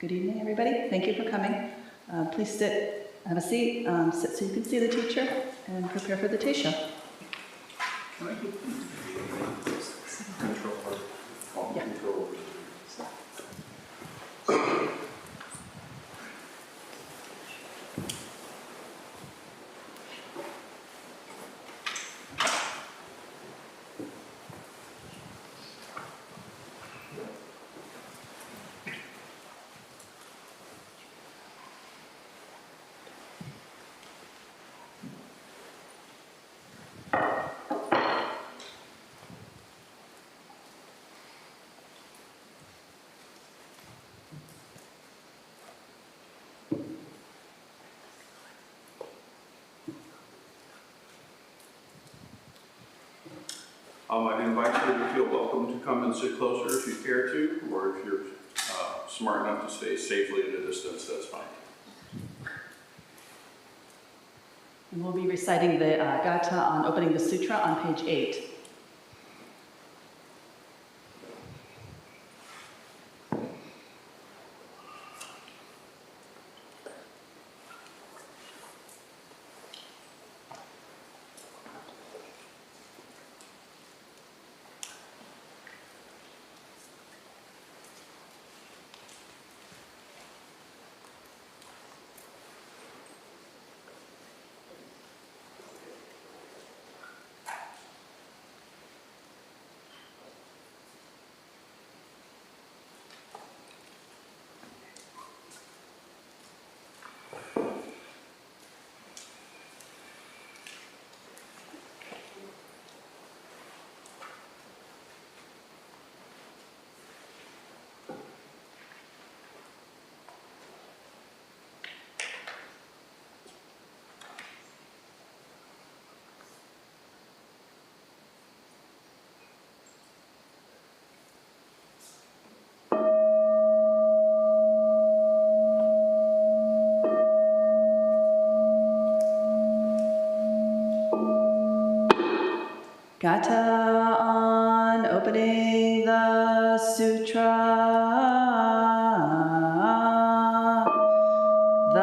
Good evening, everybody. Thank you for coming. Please sit, have a seat, sit so you can see the teacher, and prepare for the tea show. Yeah. I'd invite you to feel welcome to come and sit closer if you care to, or if you're smart enough to stay safely at a distance, that's fine. And we'll be reciting the Gatha on opening the sutra on page 8. Gatha on opening the sutra. The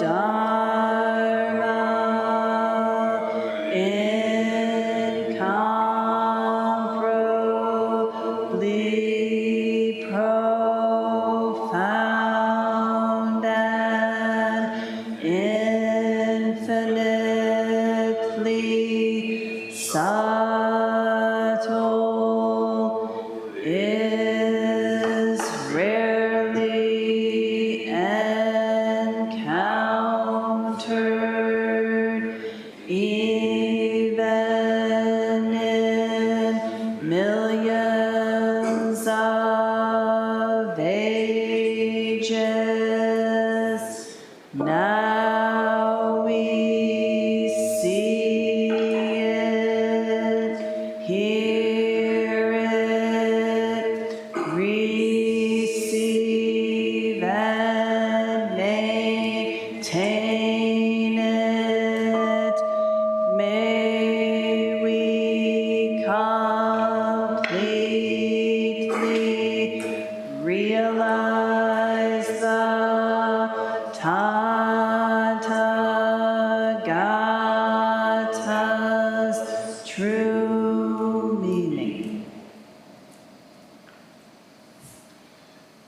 Dharma incomparably profound and infinitely subtle is rarely encountered even in millions of ages. Now we see it, hear it, receive and maintain it. May we completely realize the Tathagata's true meaning.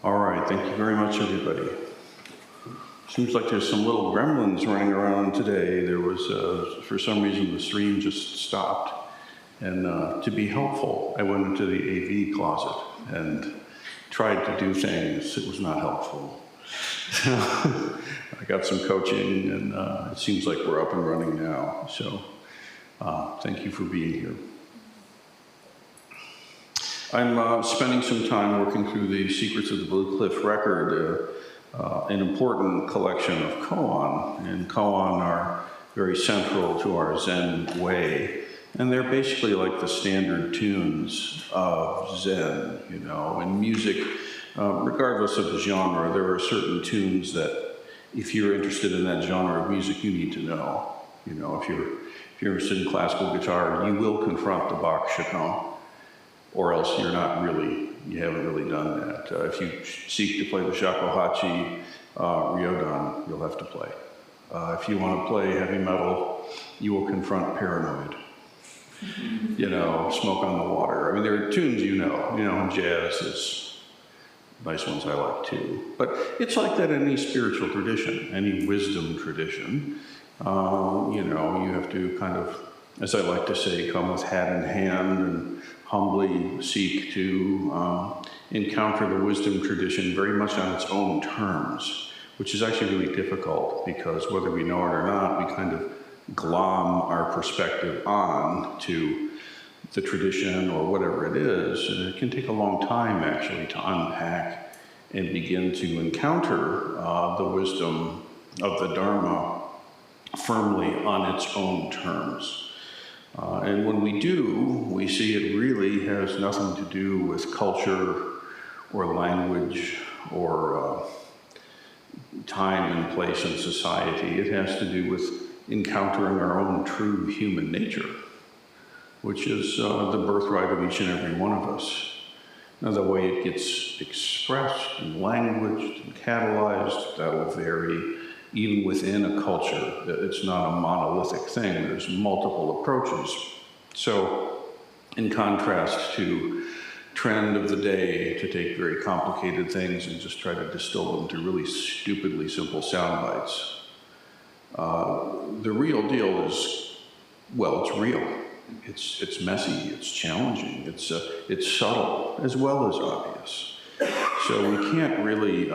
All right, thank you very much, everybody. Seems like there's some little gremlins running around today. There was, for some reason, the stream just stopped. And to be helpful, I went into the AV closet and tried to do things. It was not helpful. I got some coaching, and it seems like we're up and running now. So thank you for being here. I'm spending some time working through the Secrets of the Blue Cliff Record, an important collection of koan, and koan are very central to our Zen way, and they're basically like the standard tunes of Zen, you know, and music, regardless of the genre, there are certain tunes that if you're interested in that genre of music, you need to know. You know, if you're interested in classical guitar, you will confront the Bach chaconne, or else you're not really you haven't really done that. If you seek to play the shakuhachi ryodan, you'll have to play. If you want to play heavy metal, you will confront paranoid. Smoke on the Water. I mean, there are tunes and jazz is nice ones I like too. But it's like that in any spiritual tradition, any wisdom tradition. You have to kind of, as I like to say, come with hat in hand and humbly seek to encounter the wisdom tradition very much on its own terms, which is actually really difficult because whether we know it or not, we kind of glom our perspective on to the tradition or whatever it is. And it can take a long time actually to unpack and begin to encounter the wisdom of the Dharma firmly on its own terms. And when we do, we see it really has nothing to do with culture or language or time and place in society. It has to do with encountering our own true human nature, which is the birthright of each and every one of us. Now, the way it gets expressed and languaged and catalyzed, that will vary even within a culture. It's not a monolithic thing. There's multiple approaches. So, in contrast to trend of the day to take very complicated things and just try to distill them to really stupidly simple sound bites, the real deal is, well, it's real. It's messy, it's challenging, it's subtle as well as obvious. So we can't really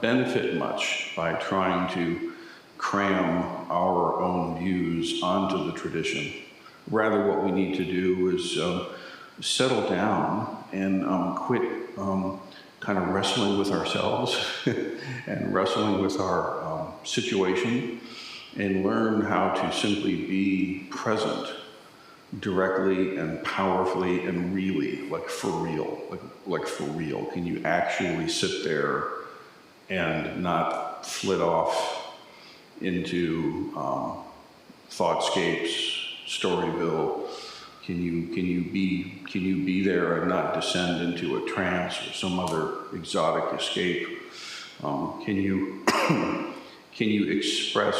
benefit much by trying to cram our own views onto the tradition. Rather, what we need to do is settle down and quit kind of wrestling with ourselves and wrestling with our situation and learn how to simply be present directly and powerfully and really, like for real, like for real. Can you actually sit there and not flit off into thoughtscapes, Storyville? Can you be there and not descend into a trance or some other exotic escape? Can you express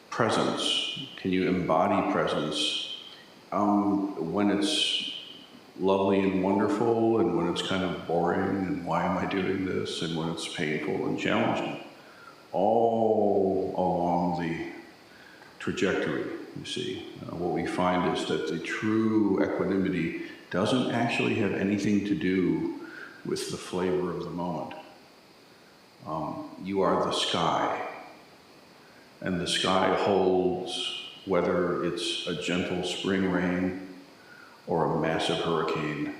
presence? Can you embody presence when it's lovely and wonderful, and when it's kind of boring, and why am I doing this, and when it's painful and challenging? All along the trajectory, you see. What we find is that the true equanimity doesn't actually have anything to do with the flavor of the moment. You are the sky, and the sky holds whether it's a gentle spring rain or a massive hurricane.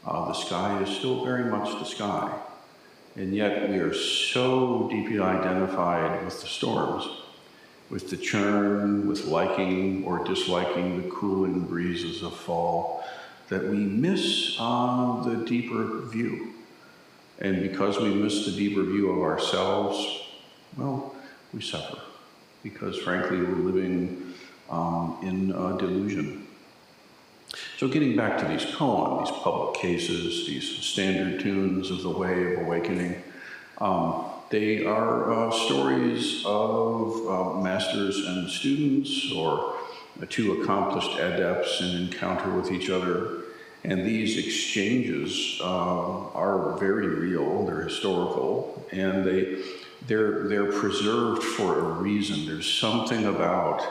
The sky is still very much the sky. And yet we are so deeply identified with the storms, with the churn, with liking or disliking the cooling breezes of fall, that we miss the deeper view. And because we miss the deeper view of ourselves, well, we suffer. Because frankly, we're living in a delusion. So getting back to these koan, these public cases, these standard tunes of the way of awakening, they are stories of masters and students, or two accomplished adepts in encounter with each other. And these exchanges are very real, they're historical, and they're preserved for a reason. There's something about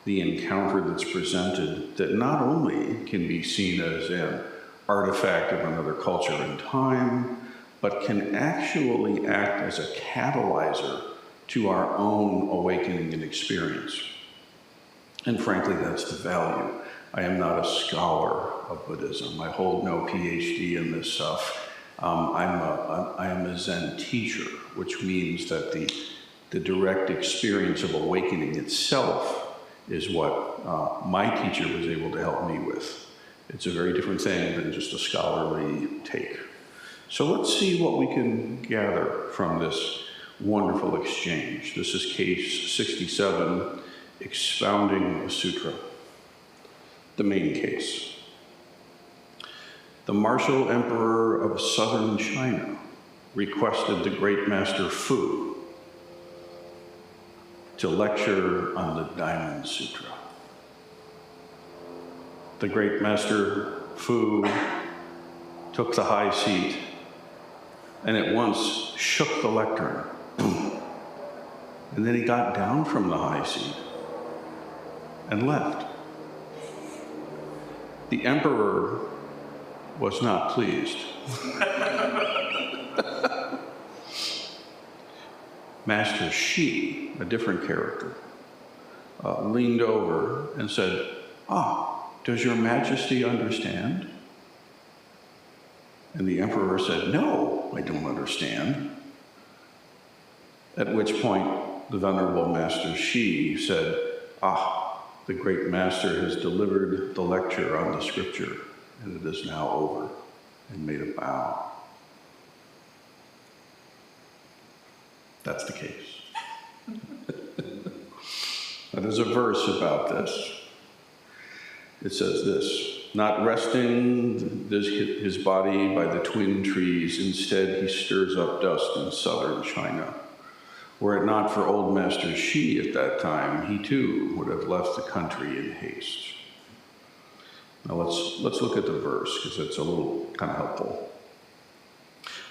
the encounter that's presented that not only can be seen as an artifact of another culture and time, but can actually act as a catalyzer to our own awakening and experience. And frankly, that's the value. I am not a scholar of Buddhism. I hold no PhD in this stuff. I am a Zen teacher, which means that the direct experience of awakening itself is what my teacher was able to help me with. It's a very different thing than just a scholarly take. So let's see what we can gather from this wonderful exchange. This is case 67, expounding a sutra, the main case. The martial emperor of southern China requested the great master Fu to lecture on the Diamond Sutra. The great master Fu took the high seat and at once shook the lectern. And then he got down from the high seat and left. The emperor was not pleased. Master Shi, a different character, leaned over and said, does your majesty understand? And the emperor said, no, I don't understand. At which point, the venerable Master Shi said, the great master has delivered the lecture on the scripture, and it is now over, and made a bow. That's the case. Now, there's a verse about this. It says this, not resting his body by the twin trees, instead he stirs up dust in southern China. Were it not for old Master Shi at that time, he too would have left the country in haste. Now let's look at the verse, because it's a little kind of helpful.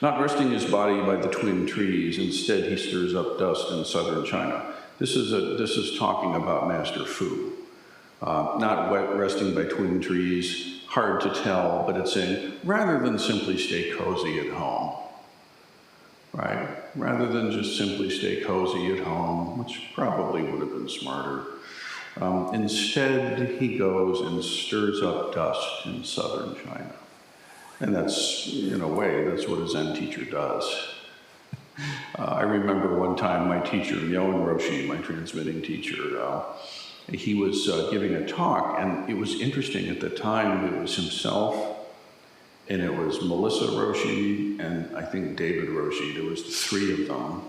Not resting his body by the twin trees, instead he stirs up dust in southern China. This is talking about Master Fu. Not resting by twin trees, hard to tell, but it's saying, rather than simply stay cozy at home, right? Rather than just simply stay cozy at home, which probably would have been smarter, instead he goes and stirs up dust in southern China. And that's, in a way, that's what a Zen teacher does. I remember one time my teacher, Myoen Roshi, my transmitting teacher, he was giving a talk, and it was interesting. At the time, it was himself, and it was Melissa Roshi, and I think David Roshi. There was the three of them.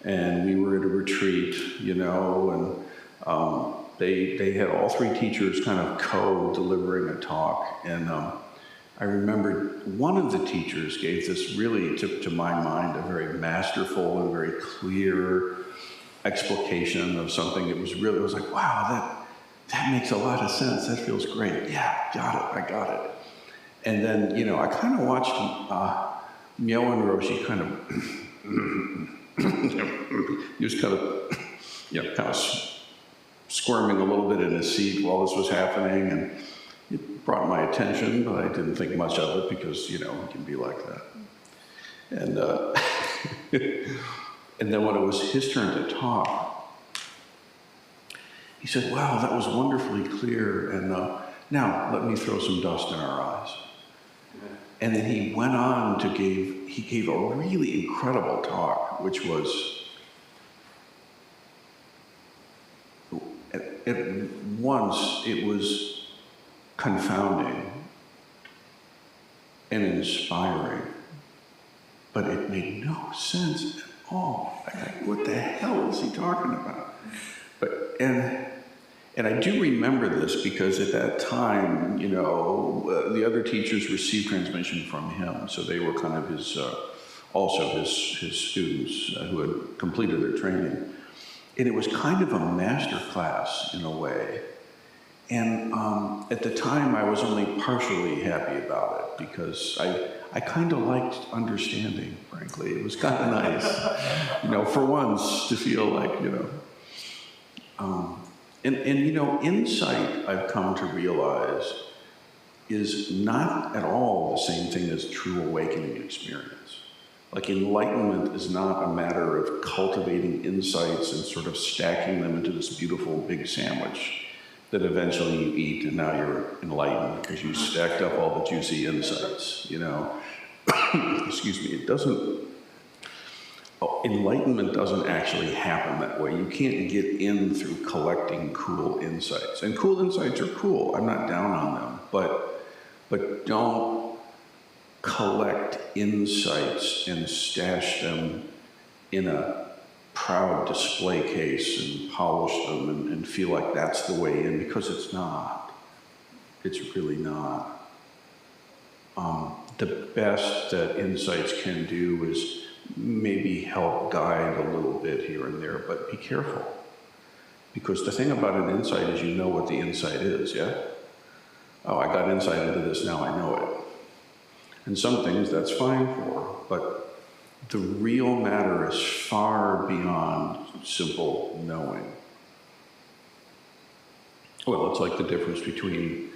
And we were at a retreat, and they had all three teachers kind of co-delivering a talk. And I remember one of the teachers gave this really, to my mind, a very masterful and very clear explication of something. It was like, wow, that makes a lot of sense. That feels great. Yeah, I got it. And then, I kind of watched Myoen Roshi kind of, he was kind of squirming a little bit in his seat while this was happening, and it brought my attention, but I didn't think much of it because, he can be like that. And and then when it was his turn to talk, he said, wow, that was wonderfully clear, and now let me throw some dust in our eyes. And then he went on to gave a really incredible talk, which was, at once, it was confounding and inspiring, but it made no sense at all. What the hell is he talking about? And I do remember this because at that time, the other teachers received transmission from him, so they were kind of his students who had completed their training. And it was kind of a master class in a way. And at the time, I was only partially happy about it because I kind of liked understanding, frankly. It was kind of nice, for once to feel like, insight, I've come to realize, is not at all the same thing as true awakening experience. Like, enlightenment is not a matter of cultivating insights and sort of stacking them into this beautiful big sandwich that eventually you eat and now you're enlightened because you stacked up all the juicy insights, Excuse me, enlightenment doesn't actually happen that way. You can't get in through collecting cool insights. And cool insights are cool. I'm not down on them. But don't collect insights and stash them in a proud display case and polish them and feel like that's the way in, because it's not. It's really not. the best that insights can do is maybe help guide a little bit here and there, but be careful. Because the thing about an insight is you know what the insight is, yeah? Oh, I got insight into this, now I know it. And some things that's fine for, but the real matter is far beyond simple knowing. Well, it's like the difference between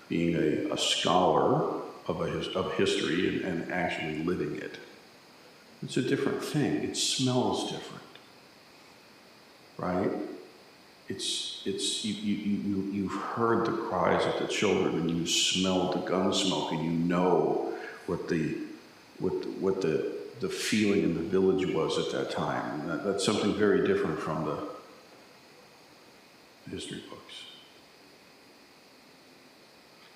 being a scholar of history and actually living it. It's a different thing. It smells different, right? You've heard the cries of the children, and you smelled the gun smoke, and you know what the feeling in the village was at that time. And that's something very different from the history books.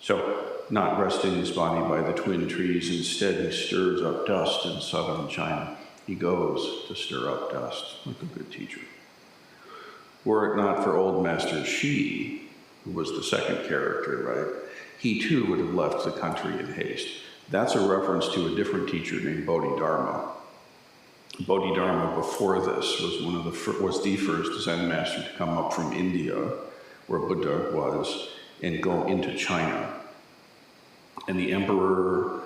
So, not resting his body by the twin trees, instead he stirs up dust in southern China. He goes to stir up dust, like a good teacher. Were it not for old Master Shi, who was the second character, right, he too would have left the country in haste. That's a reference to a different teacher named Bodhidharma. Bodhidharma before this was the first Zen master to come up from India, where Buddha was, and go into China. And the emperor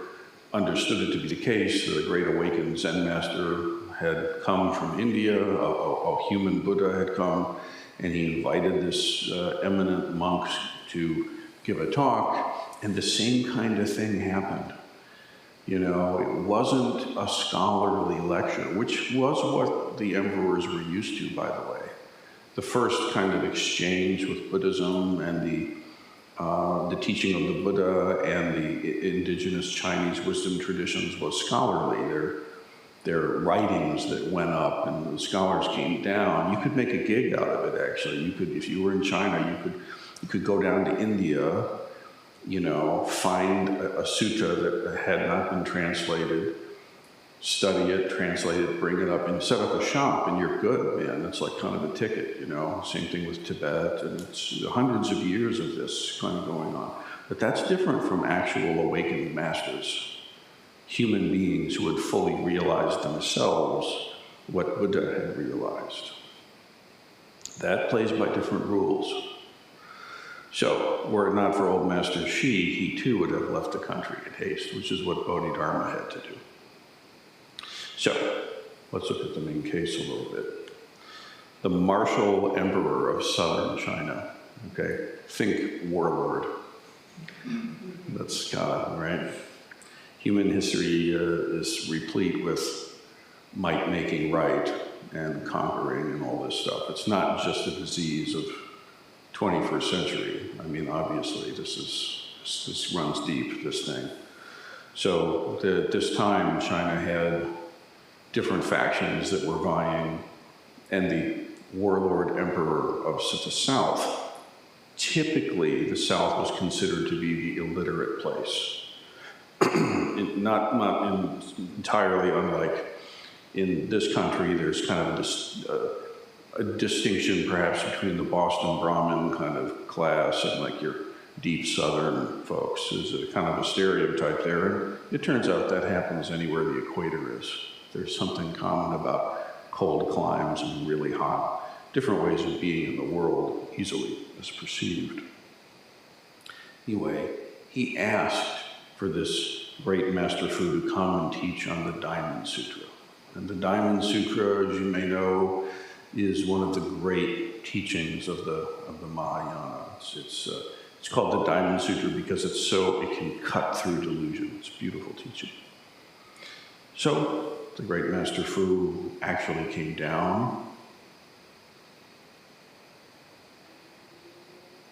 understood it to be the case. The Great Awakened Zen master had come from India, a human Buddha had come, and he invited this eminent monk to give a talk, and the same kind of thing happened. You know, it wasn't a scholarly lecture, which was what the emperors were used to, by the way. The first kind of exchange with Buddhism and the teaching of the Buddha and the indigenous Chinese wisdom traditions was scholarly. Their writings that went up and the scholars came down. You could make a gig out of it, actually. You could, if you were in China, you could go down to India, you know, find a sutta that had not been translated, study it, translate it, bring it up, and set up a shop, and you're good, man. It's like kind of a ticket, you know. Same thing with Tibet, and it's hundreds of years of this kind of going on. But that's different from actual awakened masters, human beings who had fully realized themselves what Buddha had realized. That plays by different rules. So, were it not for old Master Shi, he too would have left the country in haste, which is what Bodhidharma had to do. So, let's look at the main case a little bit. The martial emperor of southern China, okay? Think warlord. That's God, right? Human history is replete with might making right and conquering and all this stuff. It's not just a disease of 21st century. I mean, obviously, this runs deep, this thing. So at this time, China had different factions that were vying, and the warlord emperor of the south, typically the south was considered to be the illiterate place. Not entirely unlike in this country, there's kind of a distinction perhaps between the Boston Brahmin kind of class and like your deep southern folks. There's a kind of a stereotype there. And it turns out that happens anywhere the equator is. There's something common about cold climes and really hot, different ways of being in the world easily as perceived. Anyway, he asked for this great master Fu to come and teach on the Diamond Sutra. And the Diamond Sutra, as you may know, is one of the great teachings of the Mahayana. It's called the Diamond Sutra because it can cut through delusion. It's a beautiful teaching. So the great master Fu actually came down.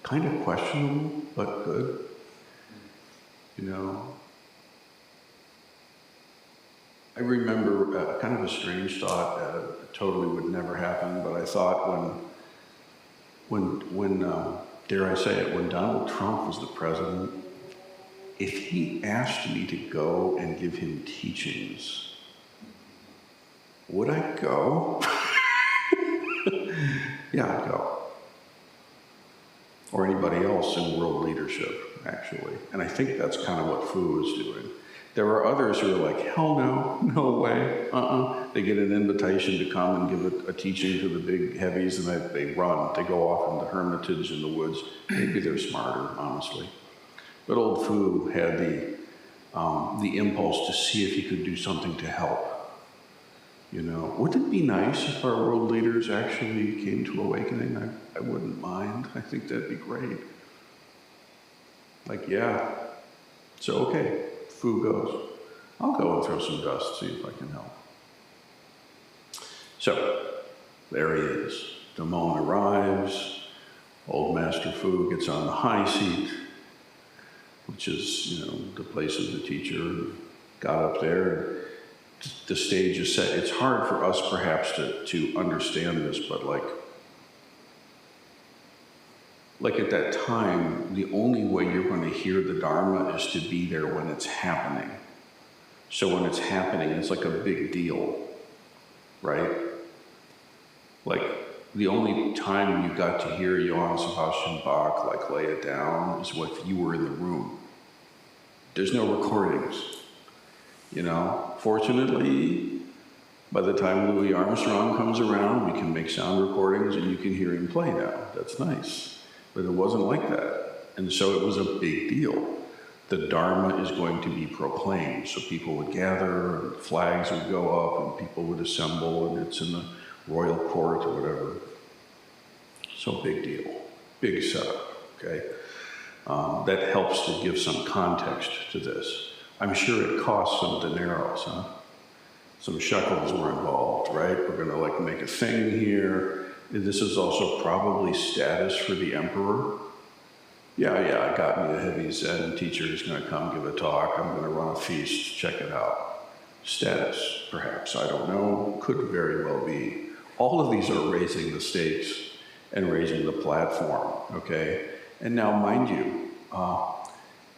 Kind of questionable, but good. You know, I remember kind of a strange thought. It totally would never happen, but I thought when dare I say it, when Donald Trump was the president, if he asked me to go and give him teachings, would I go? Yeah, I'd go. or anybody else in world leadership, actually. And I think that's kind of what Fu is doing. There are others who are like, hell no, no way, They get an invitation to come and give a teaching to the big heavies, and they run. They go off into hermitage in the woods. Maybe they're smarter, honestly. But old Fu had the impulse to see if he could do something to help. You know, wouldn't it be nice if our world leaders actually came to awakening? I wouldn't mind. I think that'd be great. Like, yeah. So, okay, Fu goes. I'll go and throw some dust, see if I can help. So, there he is. The moment arrives. Old Master Fu gets on the high seat, which is, you know, the place of the teacher. Got up there. The stage is set. It's hard for us, perhaps, to understand this, but like at that time, the only way you're going to hear the Dharma is to be there when it's happening. So when it's happening, it's like a big deal, right? Like, the only time you got to hear Johann Sebastian Bach, like, lay it down is if you were in the room. There's no recordings, you know? Fortunately, by the time Louis Armstrong comes around, we can make sound recordings and you can hear him play now. That's nice. But it wasn't like that. And so it was a big deal. The Dharma is going to be proclaimed. So people would gather, and flags would go up, and people would assemble, and it's in the royal court or whatever. So big deal. Big setup, okay? That helps to give some context to this. I'm sure it cost some dineros, huh? Some shekels were involved, right? We're gonna like make a thing here. This is also probably status for the emperor. Yeah, I got me a heavy Zen teacher who's gonna come give a talk. I'm gonna run a feast, check it out. Status, perhaps, I don't know, could very well be. All of these are raising the stakes and raising the platform, okay? And now, mind you,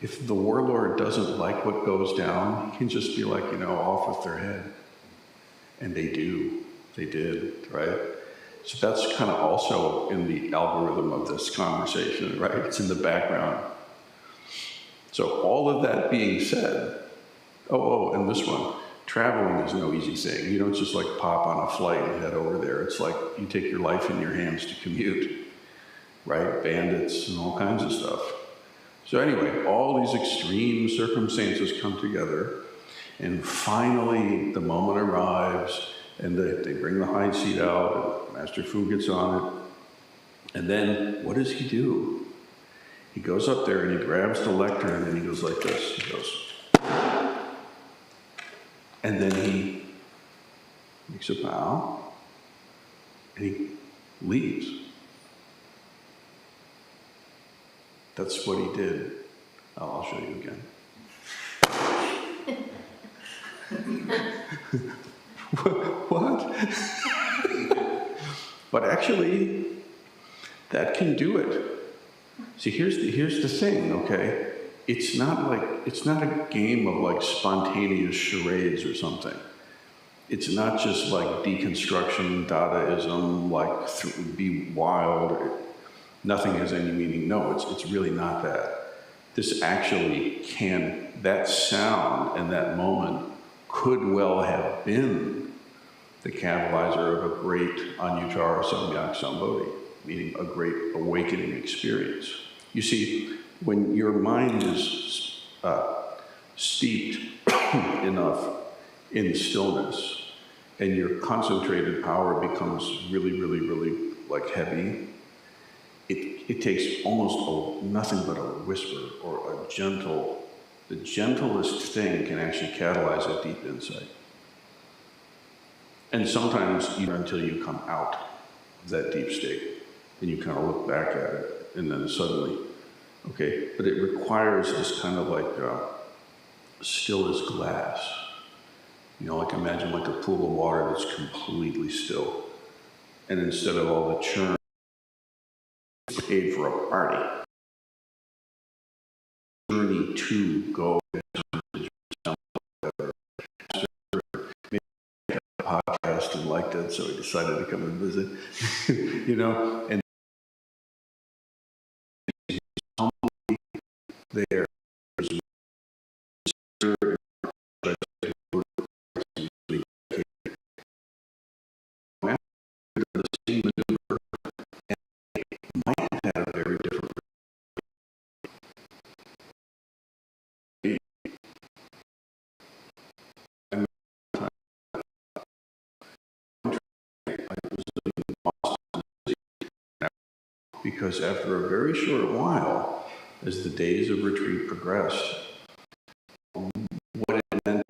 if the warlord doesn't like what goes down, he can just be like, you know, off with their head. And they did, right? So that's kind of also in the algorithm of this conversation, right? It's in the background. So all of that being said, and this one, traveling is no easy thing. You don't just like pop on a flight and head over there. It's like you take your life in your hands to commute, right? Bandits and all kinds of stuff. So anyway, all these extreme circumstances come together, and finally the moment arrives, and they bring the high seat out, and Master Fu gets on it, and then what does he do? He goes up there and he grabs the lectern and he goes like this. He goes, and then he makes a bow and he leaves. That's what he did. I'll show you again. What? But actually, that can do it. See, here's the thing, okay? It's not a game of like spontaneous charades or something. It's not just like deconstruction, Dadaism, like be wild. Nothing has any meaning. No, it's really not that. This actually that sound and that moment could well have been the catalyzer of a great Anuttara Samyak Sambodhi, meaning a great awakening experience. You see, when your mind is steeped enough in stillness and your concentrated power becomes really, really, really like heavy, it takes almost nothing but a whisper or the gentlest thing can actually catalyze a deep insight. And sometimes even until you come out of that deep state and you kind of look back at it and then suddenly, okay, but it requires this kind of like still as glass. You know, like imagine like a pool of water that's completely still. And instead of all the churn, paid for a party. Journey to go podcast and liked it, so he decided to come and visit. You know, and there. The same maneuver might have had a very different. Because after a very short while, as the days of retreat progressed, what it meant